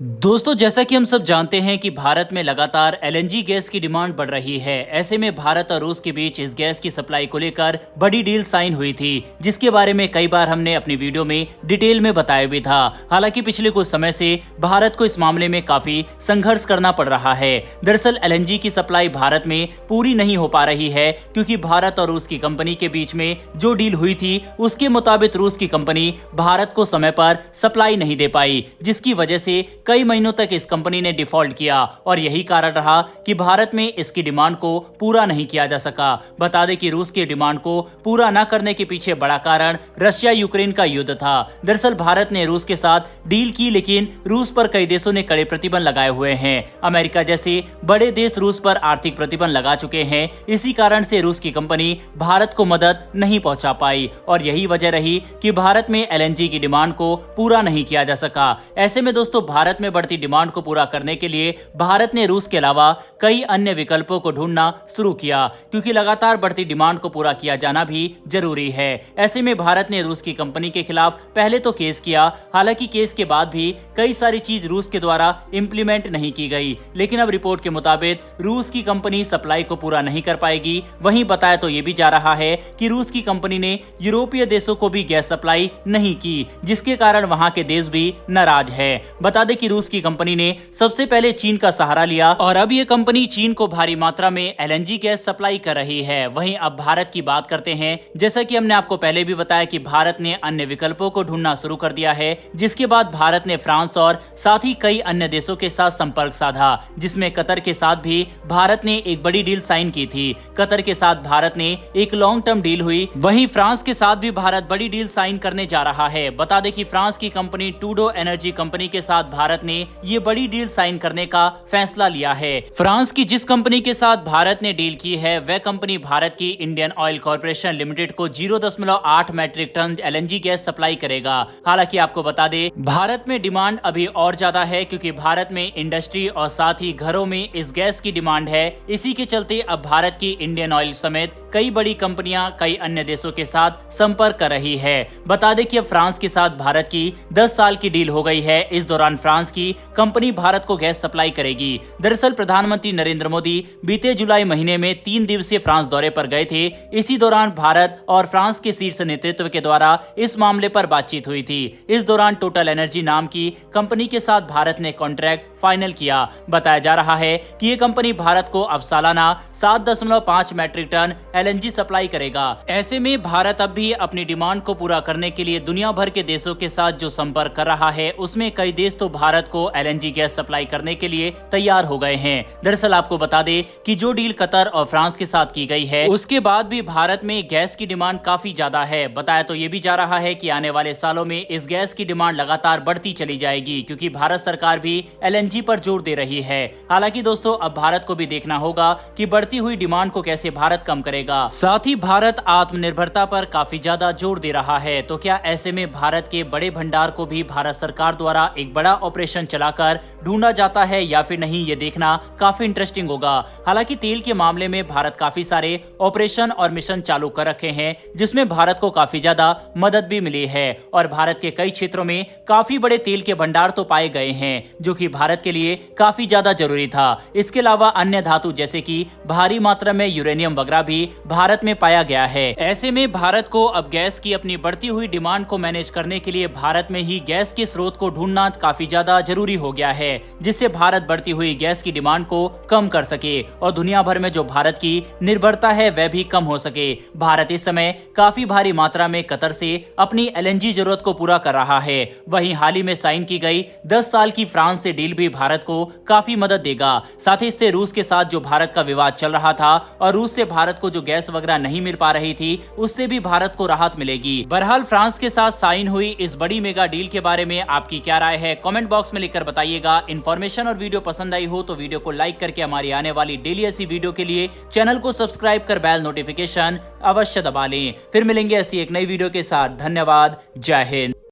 दोस्तों, जैसा कि हम सब जानते हैं कि भारत में लगातार एलएनजी गैस की डिमांड बढ़ रही है। ऐसे में भारत और रूस के बीच इस गैस की सप्लाई को लेकर बड़ी डील साइन हुई थी, जिसके बारे में कई बार हमने अपनी वीडियो में डिटेल में बताया भी था। हालांकि पिछले कुछ समय से भारत को इस मामले में काफी संघर्ष करना पड़ रहा है। दरअसल एलएनजी की सप्लाई भारत में पूरी नहीं हो पा रही है, क्योंकि भारत और रूस की कंपनी के बीच में जो डील हुई थी उसके मुताबिक रूस की कंपनी भारत को समय पर सप्लाई नहीं दे पाई, जिसकी वजह से कई महीनों तक इस कंपनी ने डिफॉल्ट किया और यही कारण रहा कि भारत में इसकी डिमांड को पूरा नहीं किया जा सका। बता दें कि रूस की डिमांड को पूरा न करने के पीछे बड़ा कारण रशिया यूक्रेन का युद्ध था। दरअसल भारत ने रूस के साथ डील की, लेकिन रूस पर कई देशों ने कड़े प्रतिबंध लगाए हुए हैं। अमेरिका जैसे बड़े देश रूस पर आर्थिक प्रतिबंध लगा चुके हैं। इसी कारण से रूस की कंपनी भारत को मदद नहीं पहुंचा पाई और यही वजह रही कि भारत में एलएनजी की डिमांड को पूरा नहीं किया जा सका। ऐसे में दोस्तों, भारत में बढ़ती डिमांड को पूरा करने के लिए भारत ने रूस के अलावा कई अन्य विकल्पों को ढूंढना शुरू किया, क्योंकि लगातार बढ़ती डिमांड को पूरा किया जाना भी जरूरी है। ऐसे में भारत ने रूस की कंपनी के खिलाफ पहले तो केस किया। हालांकि केस के बाद भी कई सारी चीज रूस के द्वारा इंप्लीमेंट नहीं की गई, लेकिन अब रिपोर्ट के मुताबिक रूस की कंपनी सप्लाई को पूरा नहीं कर पाएगी। वहीं बताया तो ये भी जा रहा है कि रूस की कंपनी ने यूरोपीय देशों को भी गैस सप्लाई नहीं की, जिसके कारण वहां के देश भी नाराज है। बता दें कि रूस की कंपनी ने सबसे पहले चीन का सहारा लिया और अब ये कंपनी चीन को भारी मात्रा में एलएनजी गैस सप्लाई कर रही है। वहीं अब भारत की बात करते हैं। जैसा कि हमने आपको पहले भी बताया कि भारत ने अन्य विकल्पों को ढूंढना शुरू कर दिया है, जिसके बाद भारत ने फ्रांस और साथ ही कई अन्य देशों के साथ संपर्क साधा, जिसमें कतर के साथ भी भारत ने एक बड़ी डील साइन की थी। कतर के साथ भारत ने एक लॉन्ग टर्म डील हुई। वहीं फ्रांस के साथ भी भारत बड़ी डील साइन करने जा रहा है। बता दें कि फ्रांस की कंपनी टूडो एनर्जी कंपनी के साथ भारत ने ये बड़ी डील साइन करने का फैसला लिया है। फ्रांस की जिस कंपनी के साथ भारत ने डील की है, वह कंपनी भारत की इंडियन ऑयल कॉर्पोरेशन लिमिटेड को 0.8 metric ton LNG gas supply करेगा। हालांकि आपको बता दें, भारत में डिमांड अभी और ज्यादा है, क्योंकि भारत में इंडस्ट्री और साथ ही घरों में इस गैस की डिमांड है। इसी के चलते अब भारत की इंडियन ऑयल समेत कई बड़ी कंपनियां कई अन्य देशों के साथ संपर्क कर रही है। बता दें कि अब फ्रांस के साथ भारत की 10 साल की डील हो गई है। इस दौरान फ्रांस की कंपनी भारत को गैस सप्लाई करेगी। दरअसल प्रधानमंत्री नरेंद्र मोदी बीते जुलाई महीने में 3 दिवसीय फ्रांस दौरे पर गए थे। इसी दौरान भारत और फ्रांस के शीर्ष नेतृत्व के द्वारा इस मामले पर बातचीत हुई थी। इस दौरान टोटल एनर्जी नाम की कंपनी के साथ भारत ने कॉन्ट्रैक्ट फाइनल किया। बताया जा रहा है कि ये कंपनी भारत को अब सालाना 7.5 मैट्रिक टन एलएनजी सप्लाई करेगा। ऐसे में भारत अब भी अपनी डिमांड को पूरा करने के लिए दुनिया भर के देशों के साथ जो संपर्क कर रहा है, उसमें कई देश तो भारत को एलएनजी गैस सप्लाई करने के लिए तैयार हो गए हैं। दरअसल आपको बता दें कि जो डील कतर और फ्रांस के साथ की गई है, उसके बाद भी भारत में गैस की डिमांड काफी ज्यादा है। बताया तो ये भी जा रहा है कि आने वाले सालों में इस गैस की डिमांड लगातार बढ़ती चली जाएगी, क्योंकि भारत सरकार भी एलएनजी पर जोर दे रही है। हालांकि दोस्तों, अब भारत को भी देखना होगा कि बढ़ती हुई डिमांड को कैसे भारत कम करेगा। साथ ही भारत आत्मनिर्भरता पर काफी ज्यादा जोर दे रहा है। तो क्या ऐसे में भारत के बड़े भंडार को भी भारत सरकार द्वारा एक बड़ा ऑपरेशन चलाकर ढूंढा जाता है या फिर नहीं, ये देखना काफी इंटरेस्टिंग होगा। हालांकि तेल के मामले में भारत काफी सारे ऑपरेशन और मिशन चालू कर रखे हैं, जिसमें भारत को काफी ज्यादा मदद भी मिली है और भारत के कई क्षेत्रों में काफी बड़े तेल के भंडार तो पाए गए हैं, जो कि भारत के लिए काफी ज्यादा जरूरी था। इसके अलावा अन्य धातु जैसे कि भारी मात्रा में यूरेनियम वगैरह भी भारत में पाया गया है। ऐसे में भारत को अब गैस की अपनी बढ़ती हुई डिमांड को मैनेज करने के लिए भारत में ही गैस के स्रोत को ढूंढना काफी ज्यादा जरूरी हो गया है, जिससे भारत बढ़ती हुई गैस की डिमांड को कम कर सके और दुनिया भर में जो भारत की निर्भरता है वह भी कम हो सके। भारत इस समय काफी भारी मात्रा में कतर से अपनी एलएनजी जरूरत को पूरा कर रहा है। वहीं हाल ही में साइन की गई 10 साल की फ्रांस से डील भी भारत को काफी मदद देगा। साथ ही इससे रूस के साथ जो भारत का विवाद चल रहा था और रूस से भारत को जो गैस वगैरह नहीं मिल पा रही थी, उससे भी भारत को राहत मिलेगी। बहरहाल फ्रांस के साथ साइन हुई इस बड़ी मेगा डील के बारे में आपकी क्या राय है, कमेंट बॉक्स में लिखकर बताइएगा। इन्फॉर्मेशन और वीडियो पसंद आई हो तो वीडियो को लाइक करके हमारी आने वाली डेली ऐसी वीडियो के लिए चैनल को सब्सक्राइब कर बेल नोटिफिकेशन अवश्य दबा लें। फिर मिलेंगे ऐसी एक नई वीडियो के साथ। धन्यवाद। जय हिंद।